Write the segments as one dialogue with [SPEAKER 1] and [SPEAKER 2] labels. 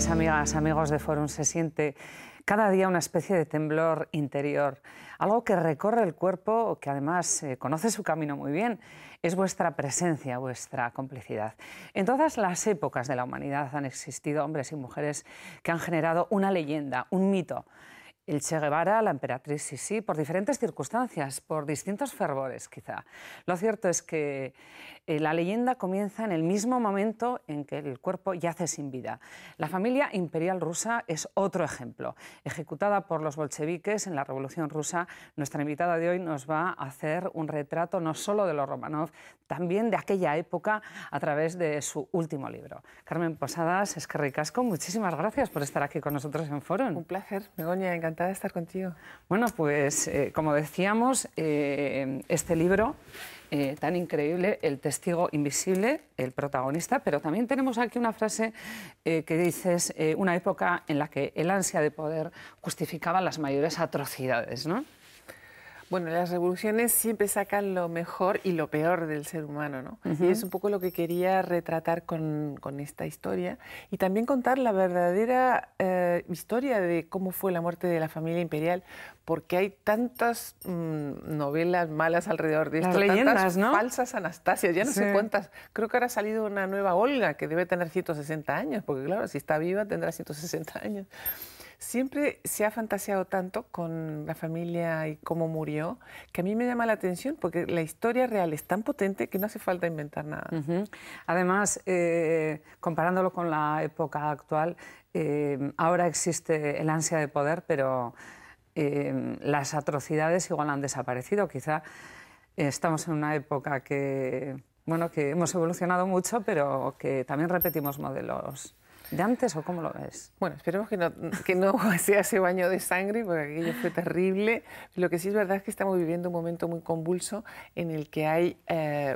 [SPEAKER 1] Queridas amigas, amigos de Forum, se siente cada día una especie de temblor interior, algo que recorre el cuerpo, que además conoce su camino muy bien. Es vuestra presencia, vuestra complicidad. En todas las épocas de la humanidad han existido hombres y mujeres que han generado una leyenda, un mito. El Che Guevara, la emperatriz Sisi, por diferentes circunstancias, por distintos fervores quizá. Lo cierto es que la leyenda comienza en el mismo momento en que el cuerpo yace sin vida. La familia imperial rusa es otro ejemplo. Ejecutada por los bolcheviques en la Revolución Rusa, nuestra invitada de hoy nos va a hacer un retrato no solo de los Románov, también de aquella época a través de su último libro. Carmen Posadas, eskerrik asko, muchísimas gracias por estar aquí con nosotros en Forum.
[SPEAKER 2] Un placer, Begoña, encantada de estar contigo.
[SPEAKER 1] Bueno, pues como decíamos, este libro tan increíble, El testigo invisible, el protagonista, pero también tenemos aquí una frase que dices, una época en la que el ansia de poder justificaba las mayores atrocidades, ¿no?
[SPEAKER 2] Bueno, las revoluciones siempre sacan lo mejor y lo peor del ser humano, ¿no? Y es un poco lo que quería retratar con esta historia y también contar la verdadera historia de cómo fue la muerte de la familia imperial, porque hay tantas novelas malas alrededor de esto,
[SPEAKER 1] las leyendas,
[SPEAKER 2] tantas
[SPEAKER 1] ¿no?
[SPEAKER 2] falsas Anastasias, ya no sé cuántas. Creo que ahora ha salido una nueva Olga que debe tener 160 años, porque claro, si está viva tendrá 160 años. Siempre se ha fantaseado tanto con la familia y cómo murió, que a mí me llama la atención, porque la historia real es tan potente que no hace falta inventar nada.
[SPEAKER 1] Además, comparándolo con la época actual, ahora existe el ansia de poder, pero las atrocidades igual han desaparecido. Quizá estamos en una época que, bueno, que hemos evolucionado mucho, pero que también repetimos modelos ¿de antes o cómo lo ves?
[SPEAKER 2] Bueno, esperemos que no sea ese baño de sangre, porque aquello fue terrible. Lo que sí es verdad es que estamos viviendo un momento muy convulso en el que hay,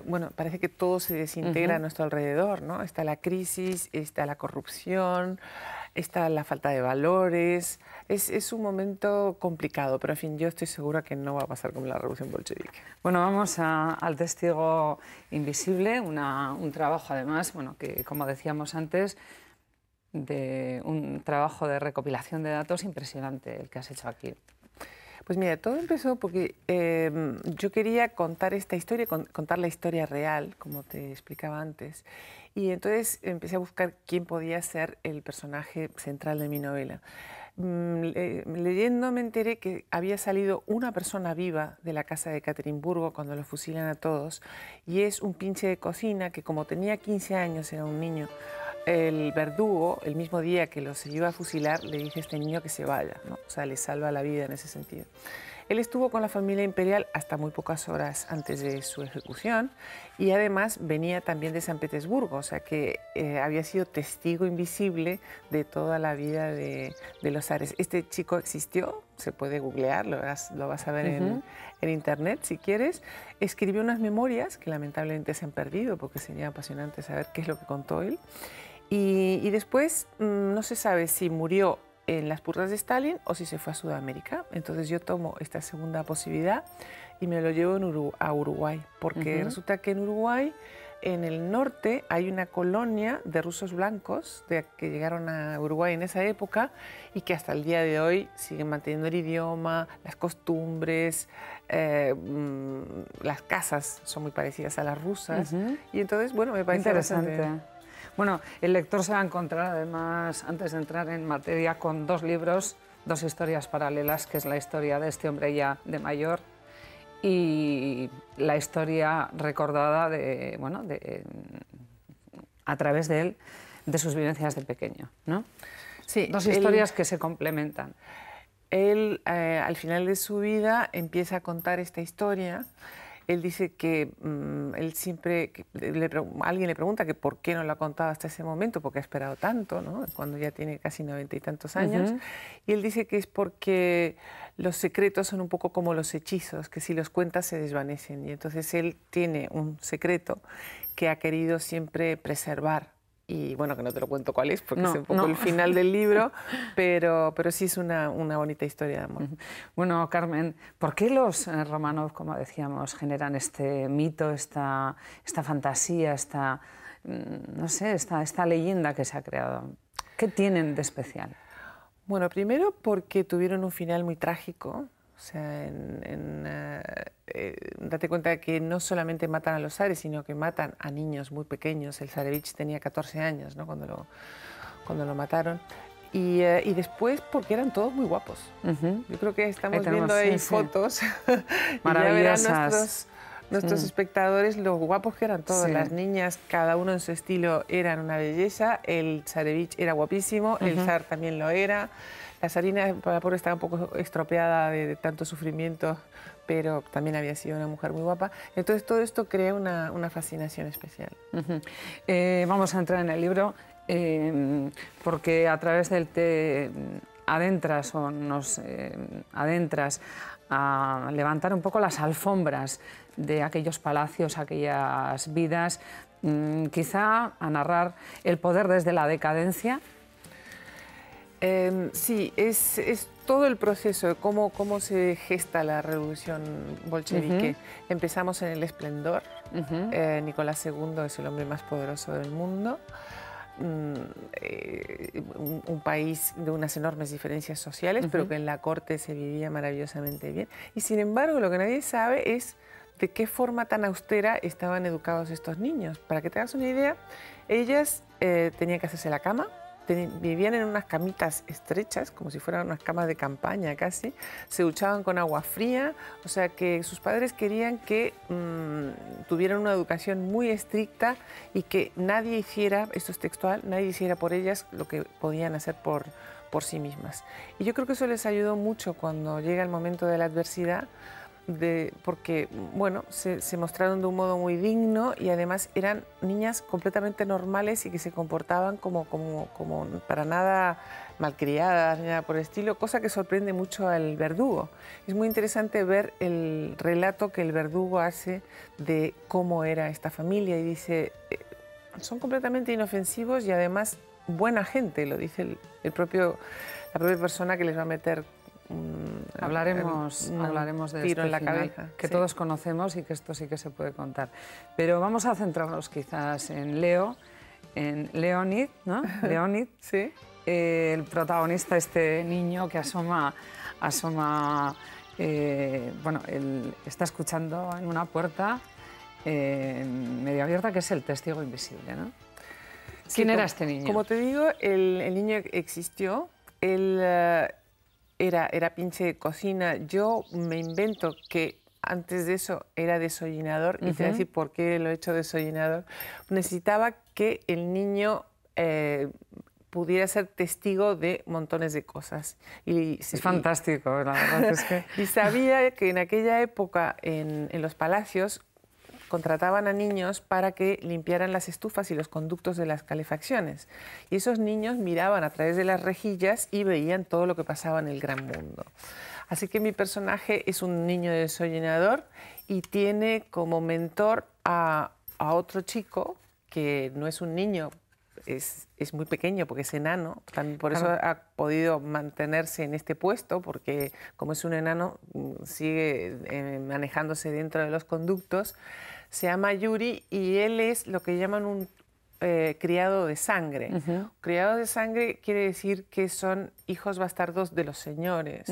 [SPEAKER 2] bueno, parece que todo se desintegra a nuestro alrededor, ¿no? Está la crisis, está la corrupción, está la falta de valores. Es un momento complicado, pero en fin, yo estoy segura que no va a pasar como la revolución bolchevique.
[SPEAKER 1] Bueno, vamos al testigo invisible, un trabajo además, bueno, que como decíamos antes, de un trabajo de recopilación de datos impresionante el que has hecho aquí.
[SPEAKER 2] Pues mira, todo empezó porque yo quería contar esta historia, contar la historia real, como te explicaba antes. Y entonces empecé a buscar quién podía ser el personaje central de mi novela. Leyendo me enteré que había salido una persona viva de la casa de Ekaterimburgo cuando lo fusilan a todos, y es un pinche de cocina que, como tenía 15 años, era un niño. El verdugo, el mismo día que los iba a fusilar, le dice a este niño que se vaya, ¿no? O sea, le salva la vida en ese sentido. Él estuvo con la familia imperial hasta muy pocas horas antes de su ejecución y además venía también de San Petersburgo, o sea que había sido testigo invisible de toda la vida de los zares. Este chico existió, se puede googlear, lo vas a ver en internet si quieres. Escribió unas memorias que lamentablemente se han perdido porque sería apasionante saber qué es lo que contó él. Y después no se sabe si murió en las purgas de Stalin o si se fue a Sudamérica. Entonces yo tomo esta segunda posibilidad y me lo llevo a Uruguay, porque resulta que en Uruguay, en el norte, hay una colonia de rusos blancos que llegaron a Uruguay en esa época y que hasta el día de hoy siguen manteniendo el idioma, las costumbres, las casas son muy parecidas a las rusas. Y entonces, bueno, me parece
[SPEAKER 1] interesante. Bueno, el lector se va a encontrar, además, antes de entrar en materia, con dos libros, dos historias paralelas, que es la historia de este hombre ya de mayor y la historia recordada a través de él, de sus vivencias de pequeño, ¿no?
[SPEAKER 2] Sí.
[SPEAKER 1] Dos historias que se complementan.
[SPEAKER 2] Él, al final de su vida, empieza a contar esta historia. Él dice que él siempre, alguien le pregunta que por qué no lo ha contado hasta ese momento, porque ha esperado tanto, ¿no? Cuando ya tiene casi 90 y tantos años. Y él dice que es porque los secretos son un poco como los hechizos, que si los cuentas se desvanecen. Y entonces él tiene un secreto que ha querido siempre preservar. Y bueno, que no te lo cuento cuál es, porque es un poco el final del libro, pero sí es una bonita historia de amor.
[SPEAKER 1] Bueno, Carmen, ¿por qué los Románov, como decíamos, generan este mito, esta fantasía, no sé, esta leyenda que se ha creado? ¿Qué tienen de especial?
[SPEAKER 2] Bueno, primero porque tuvieron un final muy trágico. O sea, date cuenta de que no solamente matan a los zares, sino que matan a niños muy pequeños. El zarevich tenía 14 años, ¿no? cuando lo mataron. Y después porque eran todos muy guapos. Yo creo que estamos viendo ahí fotos y ya verán nuestros espectadores lo guapos que eran todos. Las niñas, cada uno en su estilo, eran una belleza. El zarevich era guapísimo, el zar también lo era. La zarina, la pobre, estaba un poco estropeada de tanto sufrimiento, pero también había sido una mujer muy guapa. Entonces todo esto crea una fascinación especial.
[SPEAKER 1] Vamos a entrar en el libro. Porque a través del te adentras o nos adentras a levantar un poco las alfombras de aquellos palacios, aquellas vidas, quizá a narrar el poder desde la decadencia.
[SPEAKER 2] Sí, es todo el proceso de cómo se gesta la revolución bolchevique. Empezamos en el esplendor. Nicolás II es el hombre más poderoso del mundo. Un país de unas enormes diferencias sociales, pero que en la corte se vivía maravillosamente bien. Y sin embargo, lo que nadie sabe es de qué forma tan austera estaban educados estos niños. Para que te hagas una idea, ellas tenían que hacerse la cama, vivían en unas camitas estrechas, como si fueran unas camas de campaña casi, se duchaban con agua fría, o sea que sus padres querían que tuvieran una educación muy estricta y que nadie hiciera, esto es textual, nadie hiciera por ellas lo que podían hacer por sí mismas. Y yo creo que eso les ayudó mucho cuando llega el momento de la adversidad, porque bueno, se mostraron de un modo muy digno y además eran niñas completamente normales y que se comportaban como para nada malcriadas ni nada por el estilo, cosa que sorprende mucho al verdugo. Es muy interesante ver el relato que el verdugo hace de cómo era esta familia y dice, son completamente inofensivos y además buena gente, lo dice la propia persona que les va a meter
[SPEAKER 1] hablaremos de
[SPEAKER 2] tiro
[SPEAKER 1] este
[SPEAKER 2] en la
[SPEAKER 1] final,
[SPEAKER 2] cabeza,
[SPEAKER 1] que
[SPEAKER 2] sí.
[SPEAKER 1] todos conocemos y que esto sí que se puede contar. Pero vamos a centrarnos quizás en Leo, en Leonid, ¿no? Leonid,
[SPEAKER 2] sí.
[SPEAKER 1] El protagonista, este niño que asoma, bueno, él está escuchando en una puerta medio abierta, que es el testigo invisible, ¿no? ¿Quién era este niño?
[SPEAKER 2] Como te digo, el niño existió. Él era pinche de cocina. Yo me invento que antes de eso era desollinador, y te voy a decir por qué lo he hecho desollinador. Necesitaba que el niño pudiera ser testigo de montones de cosas.
[SPEAKER 1] Es fantástico, la verdad es que...
[SPEAKER 2] Y sabía que en aquella época, en los palacios, contrataban a niños para que limpiaran las estufas y los conductos de las calefacciones. Y esos niños miraban a través de las rejillas y veían todo lo que pasaba en el gran mundo. Así que mi personaje es un niño desollinador y tiene como mentor a otro chico que no es un niño, es muy pequeño porque es enano. También por eso ha podido mantenerse en este puesto, porque como es un enano sigue manejándose dentro de los conductos. Se llama Yuri y él es lo que llaman un criado de sangre. Criado de sangre quiere decir que son hijos bastardos de los señores.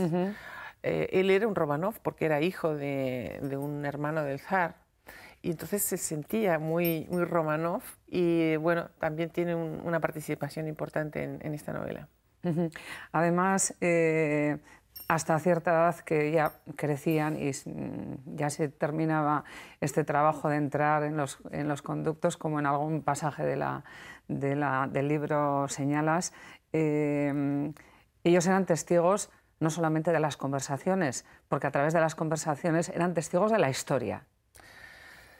[SPEAKER 2] Él era un Romanov porque era hijo de un hermano del zar. Y entonces se sentía muy Romanov y bueno, también tiene una participación importante en esta novela.
[SPEAKER 1] Además, hasta cierta edad que ya crecían y ya se terminaba este trabajo de entrar en los conductos, como en algún pasaje del libro señalas, ellos eran testigos no solamente de las conversaciones, porque a través de las conversaciones eran testigos de la historia.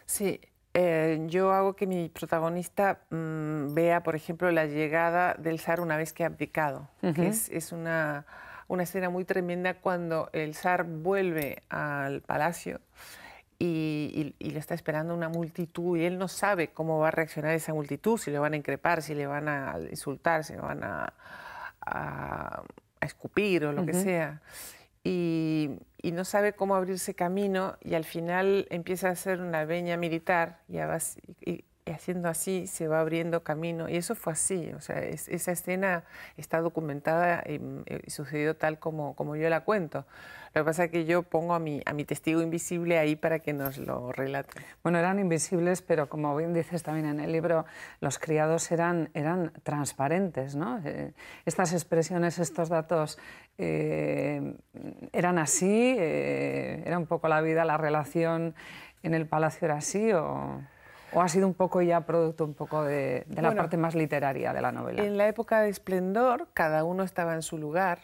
[SPEAKER 2] Sí, yo hago que mi protagonista vea, por ejemplo, la llegada del zar una vez que ha abdicado, que es una escena muy tremenda cuando el zar vuelve al palacio y le está esperando una multitud y él no sabe cómo va a reaccionar esa multitud, si le van a increpar, si le van a insultar, si le van a escupir o lo que sea. Y no sabe cómo abrirse camino y al final empieza a hacer una veña militar y y haciendo así se va abriendo camino. Y eso fue así, o sea, esa escena está documentada y sucedió tal como yo la cuento. Lo que pasa es que yo pongo a mi testigo invisible ahí para que nos lo relate.
[SPEAKER 1] Bueno, eran invisibles, pero como bien dices también en el libro, los criados eran transparentes, ¿no? Estas expresiones, estos datos eran así, era un poco la vida, la relación en el palacio era así, o ha sido un poco ya producto un poco de la parte más literaria de la novela.
[SPEAKER 2] En la época de esplendor, cada uno estaba en su lugar.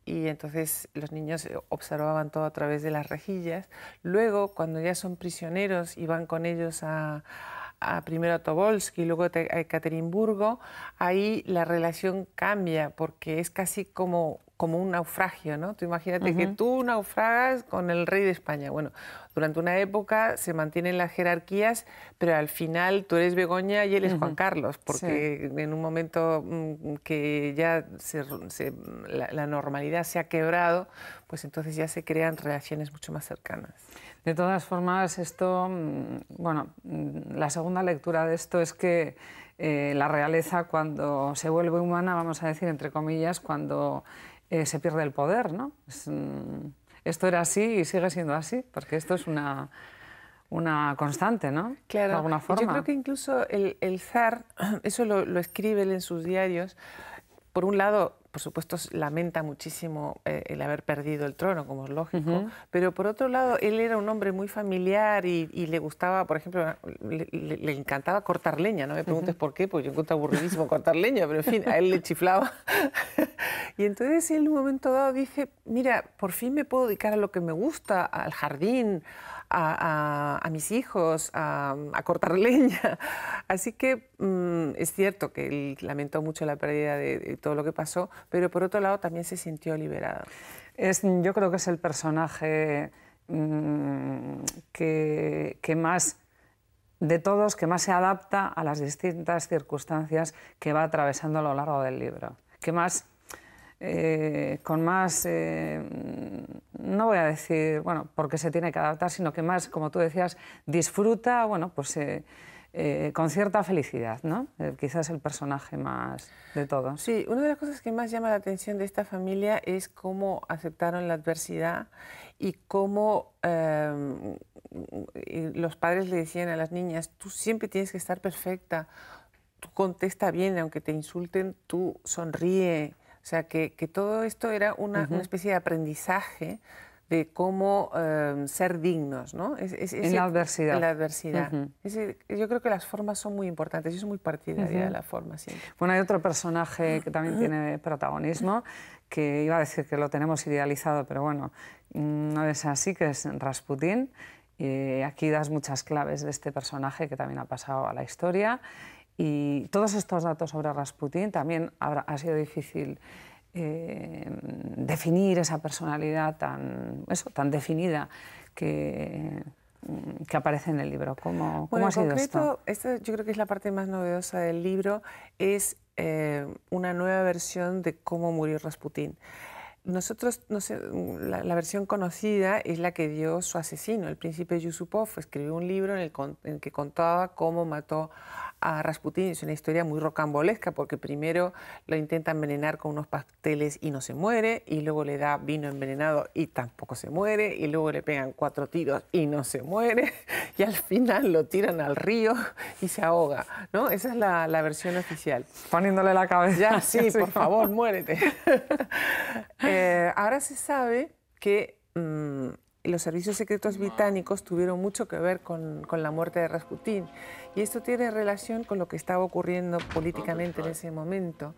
[SPEAKER 2] Y entonces los niños observaban todo a través de las rejillas. Luego, cuando ya son prisioneros y van con ellos primero a Tobolsk y luego a Ekaterimburgo, ahí la relación cambia porque es casi como un naufragio, ¿no? Tú imagínate que tú naufragas con el rey de España. Bueno, durante una época se mantienen las jerarquías, pero al final tú eres Begoña y él es Juan Carlos, porque en un momento que ya la normalidad se ha quebrado, pues entonces ya se crean relaciones mucho más cercanas.
[SPEAKER 1] De todas formas, esto, bueno, la segunda lectura de esto es que la realeza, cuando se vuelve humana, vamos a decir entre comillas, cuando se pierde el poder, ¿no? Esto era así y sigue siendo así, porque esto es una constante, ¿no?
[SPEAKER 2] Claro,
[SPEAKER 1] de alguna forma.
[SPEAKER 2] yo creo que incluso el zar, eso lo escribe él en sus diarios, por un lado, por supuesto, lamenta muchísimo el haber perdido el trono, como es lógico, pero por otro lado, él era un hombre muy familiar y le gustaba, por ejemplo, le encantaba cortar leña, no me preguntes por qué, porque yo encuentro aburridísimo cortar leña, pero en fin, a él le chiflaba. Y entonces él en un momento dado dice, mira, por fin me puedo dedicar a lo que me gusta, al jardín, a mis hijos, a cortar leña. Así que es cierto que él lamentó mucho la pérdida de todo lo que pasó, pero por otro lado también se sintió liberado.
[SPEAKER 1] Yo creo que es el personaje que más, de todos, que más se adapta a las distintas circunstancias que va atravesando a lo largo del libro. Que más, con más, no voy a decir, bueno, porque se tiene que adaptar, sino que más, como tú decías, disfruta, bueno, pues con cierta felicidad, ¿no? Quizás el personaje más de todos.
[SPEAKER 2] Sí, una de las cosas que más llama la atención de esta familia es cómo aceptaron la adversidad y cómo los padres le decían a las niñas, tú siempre tienes que estar perfecta, tú contesta bien, aunque te insulten, tú sonríe. O sea, que todo esto era una especie de aprendizaje de cómo ser dignos, ¿no?
[SPEAKER 1] En la adversidad.
[SPEAKER 2] En la adversidad. Yo creo que las formas son muy importantes. Yo soy muy partidaria de la forma siempre.
[SPEAKER 1] Bueno, hay otro personaje que también tiene protagonismo, que iba a decir que lo tenemos idealizado, pero bueno, no es así, que es Rasputín. Aquí das muchas claves de este personaje que también ha pasado a la historia. Y todos estos datos sobre Rasputín también ha sido difícil definir esa personalidad tan definida que aparece en el libro. ¿Cómo ha sido esto?
[SPEAKER 2] Esta yo creo que es la parte más novedosa del libro, es una nueva versión de cómo murió Rasputín. Nosotros, no sé, la versión conocida es la que dio su asesino, el príncipe Yusupov. Escribió un libro en el que contaba cómo mató a Rasputín. Es una historia muy rocambolesca porque primero lo intenta envenenar con unos pasteles y no se muere, y luego le da vino envenenado y tampoco se muere, y luego le pegan 4 tiros y no se muere, y al final lo tiran al río y se ahoga, ¿no? Esa es la versión oficial.
[SPEAKER 1] Poniéndole la cabeza.
[SPEAKER 2] Ya, sí, por favor, muérete. Ahora se sabe que los servicios secretos británicos tuvieron mucho que ver con la muerte de Rasputín, y esto tiene relación con lo que estaba ocurriendo políticamente en ese momento.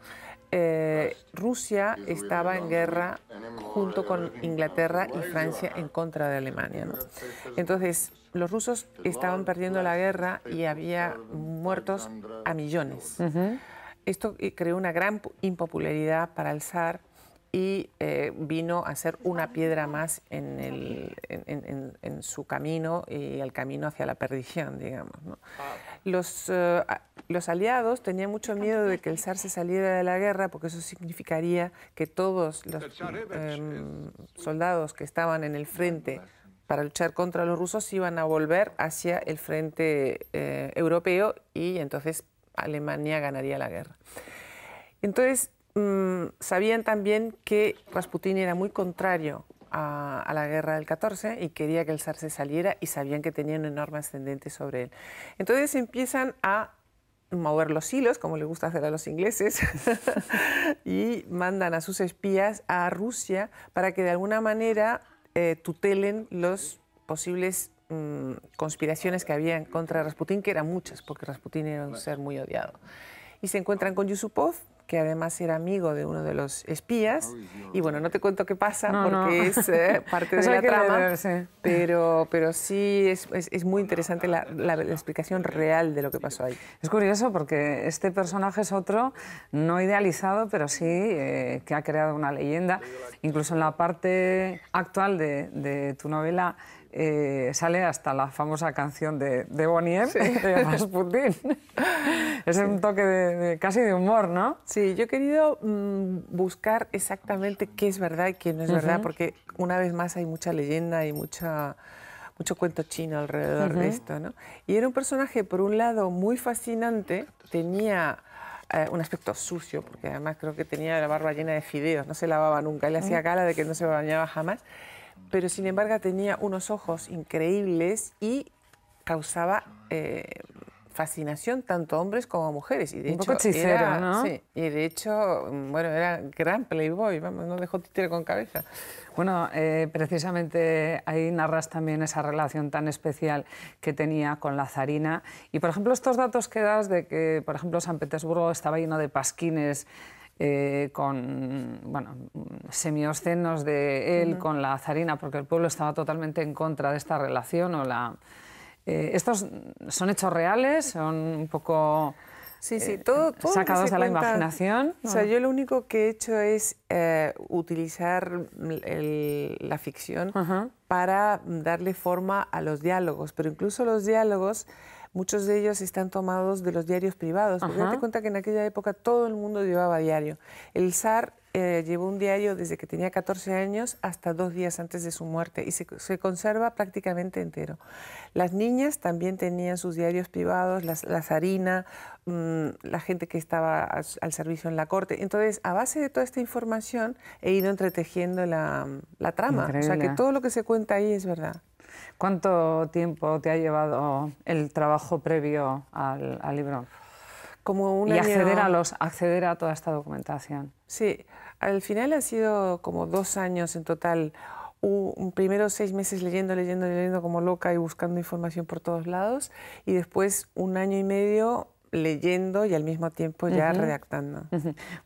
[SPEAKER 2] Rusia estaba en guerra junto con Inglaterra y Francia en contra de Alemania, ¿no? Entonces, los rusos estaban perdiendo la guerra y había muertos a millones. Esto creó una gran impopularidad para el zar y vino a ser una piedra más en su camino y el camino hacia la perdición, digamos, ¿no? Los aliados tenían mucho miedo de que el zar se saliera de la guerra, porque eso significaría que todos los soldados que estaban en el frente para luchar contra los rusos iban a volver hacia el frente europeo y entonces Alemania ganaría la guerra. Entonces, sabían también que Rasputín era muy contrario a la guerra del 14 y quería que el zar se saliera y sabían que tenía un enorme ascendente sobre él. Entonces empiezan a mover los hilos, como le gusta hacer a los ingleses, y mandan a sus espías a Rusia para que de alguna manera tutelen los posibles conspiraciones que habían contra Rasputín, que eran muchas, porque Rasputín era un ser muy odiado. Y se encuentran con Yusupov, que además era amigo de uno de los espías. Y bueno, no te cuento qué pasa, porque es parte de la trama,
[SPEAKER 1] leer, sí.
[SPEAKER 2] pero sí es muy interesante la explicación real de lo que pasó ahí.
[SPEAKER 1] Es curioso porque este personaje es otro, no idealizado, pero sí que ha creado una leyenda. Incluso en la parte actual de tu novela sale hasta la famosa canción de Bonnie M, de Rasputín. Es un toque casi de humor, ¿no?
[SPEAKER 2] Sí, yo he querido buscar exactamente qué es verdad y qué no es verdad, porque una vez más hay mucha leyenda y mucho cuento chino alrededor de esto, ¿no? Y era un personaje, por un lado, muy fascinante, tenía un aspecto sucio, porque además creo que tenía la barba llena de fideos, no se lavaba nunca, él hacía gala de que no se bañaba jamás, pero sin embargo tenía unos ojos increíbles y causaba fascinación tanto a hombres como a mujeres. Y de
[SPEAKER 1] un
[SPEAKER 2] hecho,
[SPEAKER 1] poco hechicero, ¿no?
[SPEAKER 2] Sí, y de hecho, bueno, era gran playboy, vamos, no dejó títere con cabeza.
[SPEAKER 1] Bueno, precisamente ahí narras también esa relación tan especial que tenía con la zarina. Y, por ejemplo, estos datos que das de que, por ejemplo, San Petersburgo estaba lleno de pasquines con semioscenos de él con la zarina, porque el pueblo estaba totalmente en contra de esta relación. ¿Estos son hechos reales? ¿Son un poco
[SPEAKER 2] todo
[SPEAKER 1] sacados de la imaginación?
[SPEAKER 2] O sea, yo lo único que he hecho es utilizar la ficción para darle forma a los diálogos, pero incluso los diálogos, muchos de ellos están tomados de los diarios privados, porque date cuenta que en aquella época todo el mundo llevaba diario. El zar llevó un diario desde que tenía 14 años hasta 2 días antes de su muerte y se conserva prácticamente entero. Las niñas también tenían sus diarios privados, la zarina, la gente que estaba al servicio en la corte. Entonces, a base de toda esta información, he ido entretejiendo la trama.
[SPEAKER 1] Increíble.
[SPEAKER 2] O sea, que todo lo que se cuenta ahí es verdad.
[SPEAKER 1] ¿Cuánto tiempo te ha llevado el trabajo previo al libro?
[SPEAKER 2] Como un
[SPEAKER 1] y
[SPEAKER 2] año...
[SPEAKER 1] acceder a toda esta documentación.
[SPEAKER 2] Sí, al final ha sido como 2 años en total. Primero 6 meses leyendo como loca y buscando información por todos lados, y después 1 año y medio leyendo y al mismo tiempo ya redactando.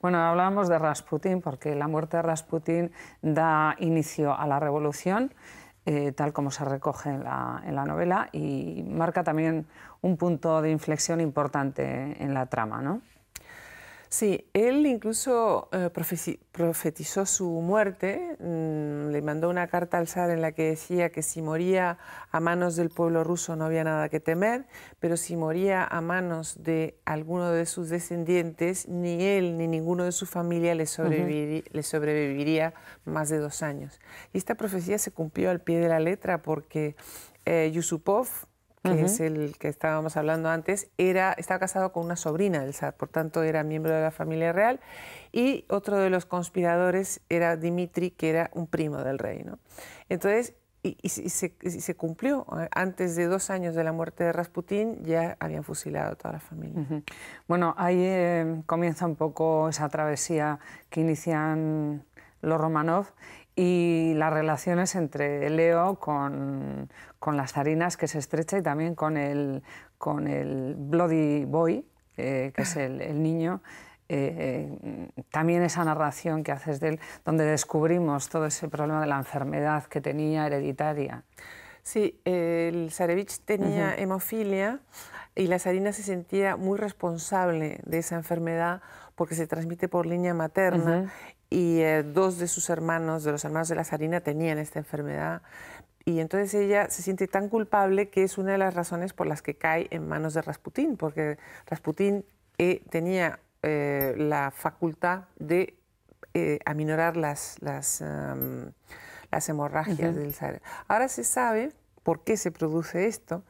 [SPEAKER 1] Bueno, hablábamos de Rasputín porque la muerte de Rasputín da inicio a la revolución, tal como se recoge en la novela, y marca también un punto de inflexión importante en la trama, ¿no?
[SPEAKER 2] Sí, él incluso profetizó su muerte, le mandó una carta al zar en la que decía que si moría a manos del pueblo ruso no había nada que temer, pero si moría a manos de alguno de sus descendientes, ni él ni ninguno de su familia le sobreviviría más de 2 años. Y esta profecía se cumplió al pie de la letra porque Yusupov, que es el que estábamos hablando antes, estaba casado con una sobrina del zar, por tanto era miembro de la familia real, y otro de los conspiradores era Dmitri, que era un primo del rey, ¿no? Entonces, se cumplió. Antes de 2 años de la muerte de Rasputín ya habían fusilado a toda la familia.
[SPEAKER 1] Bueno, ahí comienza un poco esa travesía que inician los Romanov y las relaciones entre Leo con las zarinas, que se estrecha, y también con el Bloody Boy, que es el niño. También esa narración que haces de él, donde descubrimos todo ese problema de la enfermedad que tenía hereditaria.
[SPEAKER 2] Sí, el zarevich tenía hemofilia y la zarina se sentía muy responsable de esa enfermedad porque se transmite por línea materna. Y 2 de sus hermanos, de los hermanos de la zarina, tenían esta enfermedad. Y entonces ella se siente tan culpable que es una de las razones por las que cae en manos de Rasputín, porque Rasputín tenía la facultad de aminorar las hemorragias del sangre. Ahora se sabe por qué se produce esto,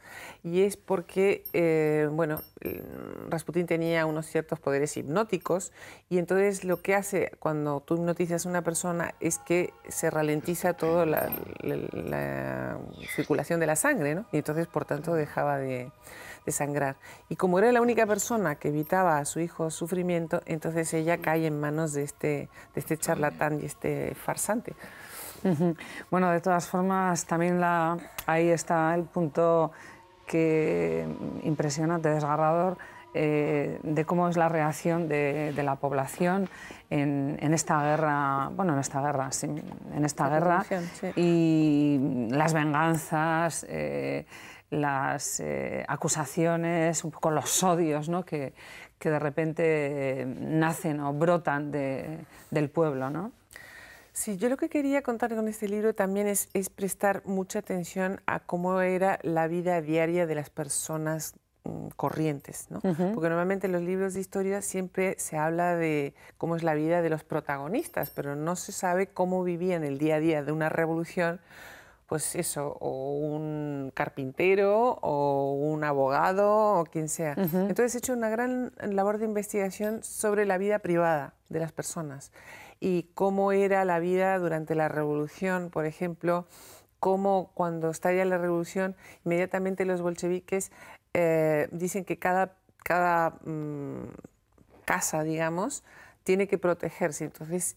[SPEAKER 2] y es porque, bueno, Rasputín tenía unos ciertos poderes hipnóticos, y entonces lo que hace cuando tú hipnotizas a una persona es que se ralentiza toda la circulación de la sangre, ¿no? Y entonces, por tanto, dejaba de sangrar. Y como era la única persona que evitaba a su hijo sufrimiento, entonces ella cae en manos de este charlatán y este farsante.
[SPEAKER 1] Bueno, de todas formas, también ahí está el punto que impresionante, desgarrador, de cómo es la reacción de la población en esta guerra, bueno, en esta guerra, sí, en esta guerra, sí. Y las venganzas, las acusaciones, un poco los odios, ¿no? que de repente nacen o brotan del pueblo, ¿no?
[SPEAKER 2] Sí, yo lo que quería contar con este libro también es prestar mucha atención a cómo era la vida diaria de las personas corrientes, ¿no? Porque normalmente en los libros de historia siempre se habla de cómo es la vida de los protagonistas, pero no se sabe cómo vivían el día a día de una revolución, pues eso, o un carpintero, o un abogado, o quien sea. Entonces he hecho una gran labor de investigación sobre la vida privada de las personas y cómo era la vida durante la revolución, por ejemplo, cómo cuando estalla la revolución, inmediatamente los bolcheviques dicen que cada casa, digamos, tiene que protegerse. Entonces,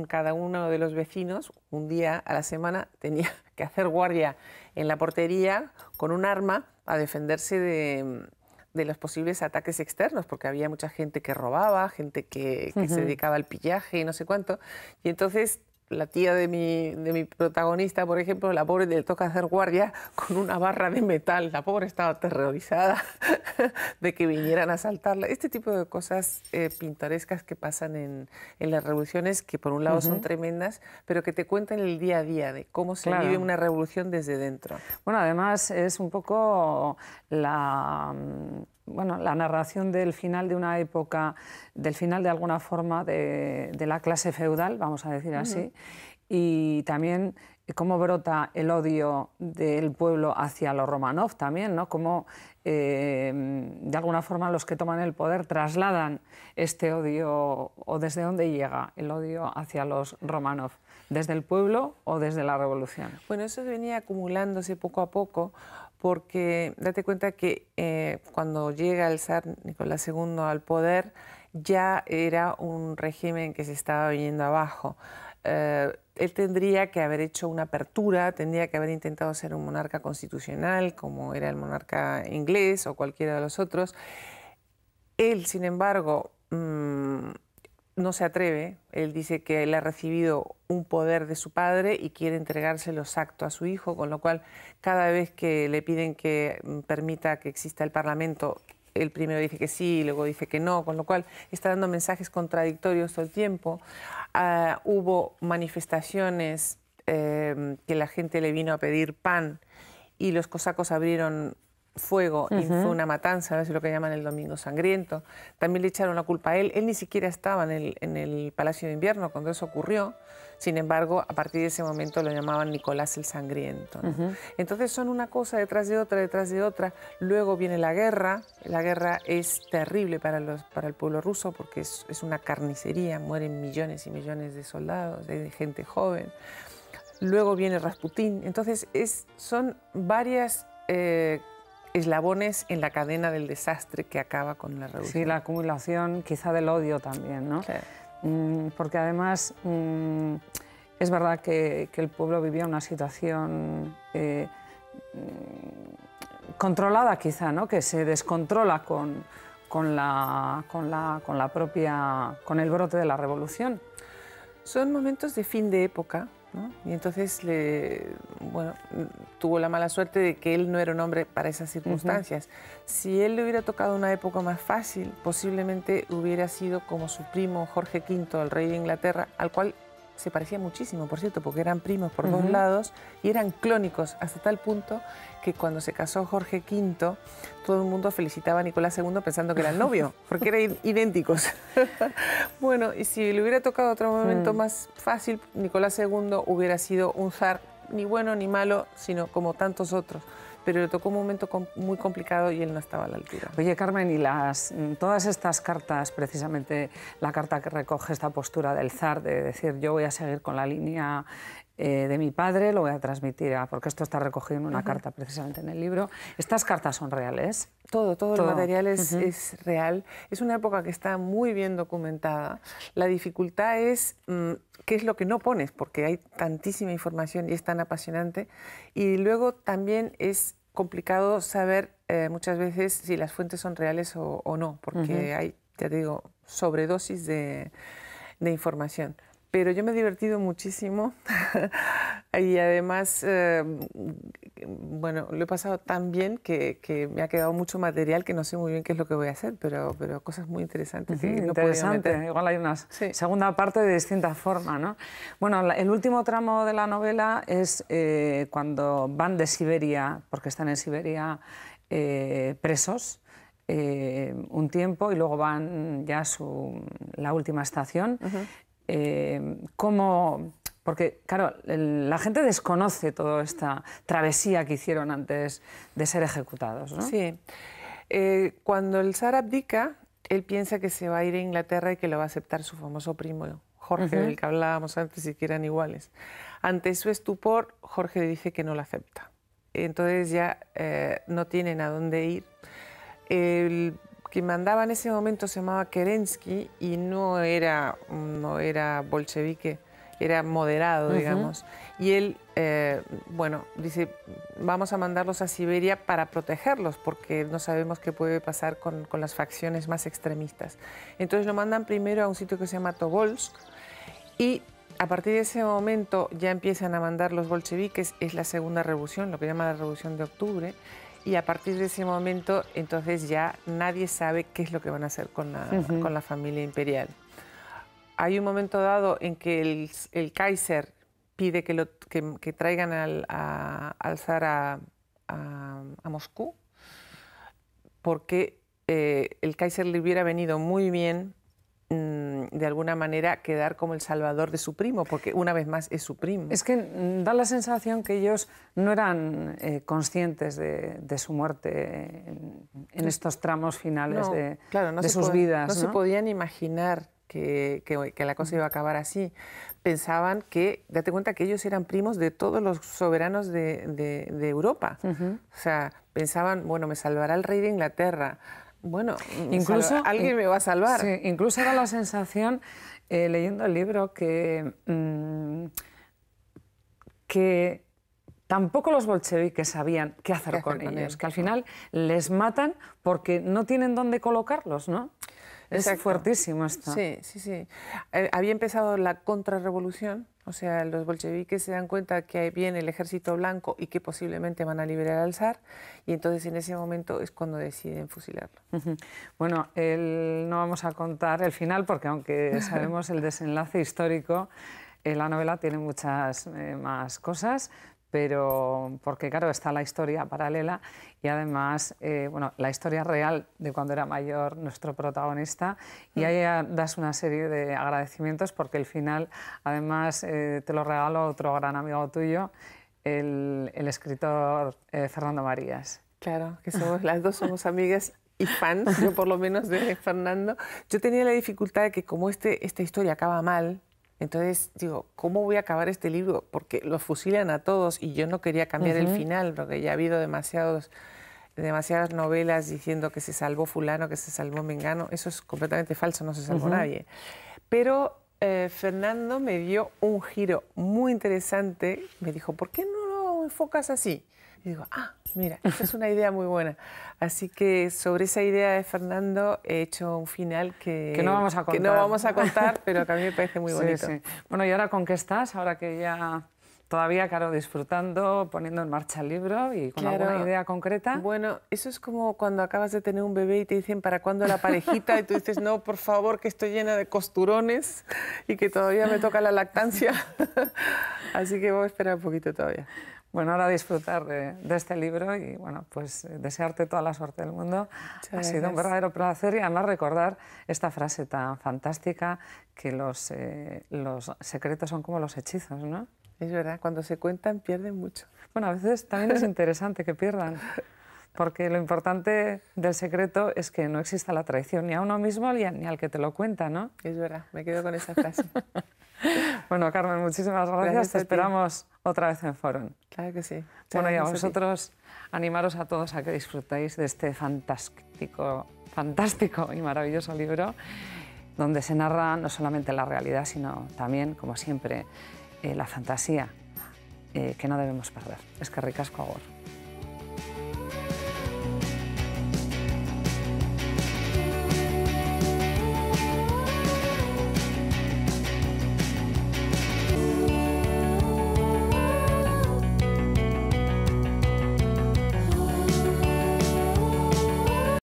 [SPEAKER 2] cada uno de los vecinos, un día a la semana, tenía que hacer guardia en la portería con un arma a defenderse de los posibles ataques externos, porque había mucha gente que robaba, gente que se dedicaba al pillaje y no sé cuánto. Y entonces la tía de mi protagonista, por ejemplo, la pobre le toca hacer guardia con una barra de metal. La pobre estaba aterrorizada de que vinieran a asaltarla. Este tipo de cosas pintorescas que pasan en las revoluciones, que por un lado son tremendas, pero que te cuentan el día a día de cómo se vive una revolución desde dentro.
[SPEAKER 1] Bueno, además es un poco la narración del final de una época, del final de alguna forma de la clase feudal, vamos a decir así, y también cómo brota el odio del pueblo hacia los Romanov también, ¿no? Cómo de alguna forma los que toman el poder trasladan este odio, o desde dónde llega el odio hacia los Romanov, desde el pueblo o desde la revolución.
[SPEAKER 2] Bueno, eso venía acumulándose poco a poco, porque date cuenta que cuando llega el zar Nicolás II al poder, ya era un régimen que se estaba viniendo abajo. Él tendría que haber hecho una apertura, tendría que haber intentado ser un monarca constitucional, como era el monarca inglés o cualquiera de los otros. Él, sin embargo, no se atreve. Él dice que él ha recibido un poder de su padre y quiere entregárselo exacto a su hijo, con lo cual cada vez que le piden que permita que exista el Parlamento, él primero dice que sí y luego dice que no, con lo cual está dando mensajes contradictorios todo el tiempo. Hubo manifestaciones que la gente le vino a pedir pan y los cosacos abrieron fuego y fue una matanza, es lo que llaman el Domingo Sangriento. También le echaron la culpa a él. Él ni siquiera estaba en el Palacio de Invierno cuando eso ocurrió. Sin embargo, a partir de ese momento lo llamaban Nicolás el Sangriento, ¿no? Entonces son una cosa detrás de otra, detrás de otra. Luego viene la guerra. La guerra es terrible para el pueblo ruso porque es una carnicería. Mueren millones y millones de soldados, de gente joven. Luego viene Rasputín. Entonces son varias eslabones en la cadena del desastre que acaba con la revolución.
[SPEAKER 1] Sí, la acumulación quizá del odio también, ¿no?
[SPEAKER 2] Claro.
[SPEAKER 1] Porque además es verdad que el pueblo vivía una situación controlada quizá, ¿no? Que se descontrola con el brote de la revolución.
[SPEAKER 2] Son momentos de fin de época, ¿no? Y entonces tuvo la mala suerte de que él no era un hombre para esas circunstancias. Si él le hubiera tocado una época más fácil, posiblemente hubiera sido como su primo Jorge V, el rey de Inglaterra, al cual se parecían muchísimo, por cierto, porque eran primos por dos lados y eran clónicos hasta tal punto que cuando se casó Jorge V, todo el mundo felicitaba a Nicolás II pensando que era el novio, porque eran idénticos. Bueno, y si le hubiera tocado otro momento más fácil, Nicolás II hubiera sido un zar ni bueno ni malo, sino como tantos otros. Pero le tocó un momento muy complicado y él no estaba a la altura.
[SPEAKER 1] Oye, Carmen, y todas estas cartas, precisamente la carta que recoge esta postura del zar, de decir yo voy a seguir con la línea de mi padre, lo voy a transmitir, porque esto está recogido en una carta precisamente en el libro. ¿Estas cartas son reales?
[SPEAKER 2] Todo el material es real. Es una época que está muy bien documentada. La dificultad es qué es lo que no pones, porque hay tantísima información y es tan apasionante. Y luego también es complicado saber muchas veces si las fuentes son reales o no, porque hay, ya te digo, sobredosis de información. Pero yo me he divertido muchísimo y además, bueno, lo he pasado tan bien que me ha quedado mucho material que no sé muy bien qué es lo que voy a hacer, pero cosas muy interesantes. Que no
[SPEAKER 1] interesante, igual hay una segunda parte de distinta forma, ¿no? Bueno, el último tramo de la novela es cuando van de Siberia, porque están en Siberia presos, un tiempo y luego van ya a la última estación. Porque, claro, la gente desconoce toda esta travesía que hicieron antes de ser ejecutados, ¿no?
[SPEAKER 2] Sí. Cuando el zar abdica, él piensa que se va a ir a Inglaterra y que lo va a aceptar su famoso primo Jorge, del que hablábamos antes y que eran iguales. Ante su estupor, Jorge dice que no lo acepta. Entonces ya no tienen a dónde ir. El que mandaba en ese momento se llamaba Kerensky y no era bolchevique, era moderado, digamos. Y él, bueno, dice, vamos a mandarlos a Siberia para protegerlos, porque no sabemos qué puede pasar con las facciones más extremistas. Entonces lo mandan primero a un sitio que se llama Tobolsk y a partir de ese momento ya empiezan a mandar los bolcheviques, es la segunda revolución, lo que llama la Revolución de Octubre. Y a partir de ese momento, entonces ya nadie sabe qué es lo que van a hacer con la familia imperial. Hay un momento dado en que el Kaiser pide que traigan al zar a Moscú, porque el Kaiser le hubiera venido muy bien de alguna manera quedar como el salvador de su primo, porque una vez más es su primo.
[SPEAKER 1] Es que da la sensación que ellos no eran conscientes de su muerte en estos tramos finales de sus vidas.
[SPEAKER 2] No se podían imaginar que la cosa iba a acabar así. Pensaban que, date cuenta que ellos eran primos de todos los soberanos de Europa. O sea, pensaban, bueno, me salvará el rey de Inglaterra. Bueno, incluso alguien me va a salvar.
[SPEAKER 1] Sí, incluso era la sensación, leyendo el libro, que tampoco los bolcheviques sabían qué hacer con ellos, que al final les matan porque no tienen dónde colocarlos, ¿no?
[SPEAKER 2] Exacto.
[SPEAKER 1] Es fuertísimo esto.
[SPEAKER 2] Sí. Había empezado la contrarrevolución, o sea, los bolcheviques se dan cuenta que viene el ejército blanco y que posiblemente van a liberar al zar, y entonces en ese momento es cuando deciden fusilarlo.
[SPEAKER 1] Bueno, no vamos a contar el final porque aunque sabemos el desenlace histórico, la novela tiene muchas más cosas, pero porque claro, está la historia paralela y además bueno, la historia real de cuando era mayor nuestro protagonista, y ahí das una serie de agradecimientos porque el final además te lo regalo otro gran amigo tuyo, el escritor Fernando Marías.
[SPEAKER 2] Claro, que las dos somos amigas y fans, yo por lo menos de Fernando. Yo tenía la dificultad de que como esta historia acaba mal, entonces digo, ¿cómo voy a acabar este libro? Porque los fusilan a todos y yo no quería cambiar el final, porque ya ha habido demasiadas novelas diciendo que se salvó fulano, que se salvó mengano. Eso es completamente falso, no se salvó nadie. Pero Fernando me dio un giro muy interesante. Me dijo, ¿por qué no lo enfocas así? Y digo, mira, esa es una idea muy buena. Así que sobre esa idea de Fernando he hecho un final que
[SPEAKER 1] no vamos a contar,
[SPEAKER 2] pero que a mí me parece muy bonito.
[SPEAKER 1] Sí. Bueno, ¿y ahora con qué estás? Ahora que ya todavía, claro, disfrutando, poniendo en marcha el libro y con alguna idea concreta.
[SPEAKER 2] Bueno, eso es como cuando acabas de tener un bebé y te dicen ¿para cuándo la parejita? Y tú dices, no, por favor, que estoy llena de costurones y que todavía me toca la lactancia. Así que voy a esperar un poquito todavía.
[SPEAKER 1] Bueno, ahora disfrutar de este libro y bueno, pues desearte toda la suerte del mundo. Ha sido un verdadero placer y además recordar esta frase tan fantástica que los secretos son como los hechizos, ¿no?
[SPEAKER 2] Es verdad, cuando se cuentan pierden mucho.
[SPEAKER 1] Bueno, a veces también es interesante que pierdan, porque lo importante del secreto es que no exista la traición ni a uno mismo ni al que te lo cuenta, ¿no?
[SPEAKER 2] Es verdad, me quedo con esa frase.
[SPEAKER 1] Bueno, Carmen, muchísimas gracias. Te esperamos otra vez en Forum.
[SPEAKER 2] Claro que sí.
[SPEAKER 1] Bueno, y a vosotros, animaros a todos a que disfrutéis de este fantástico y maravilloso libro, donde se narra no solamente la realidad, sino también, como siempre, la fantasía que no debemos perder. Eskerrik asko, agur.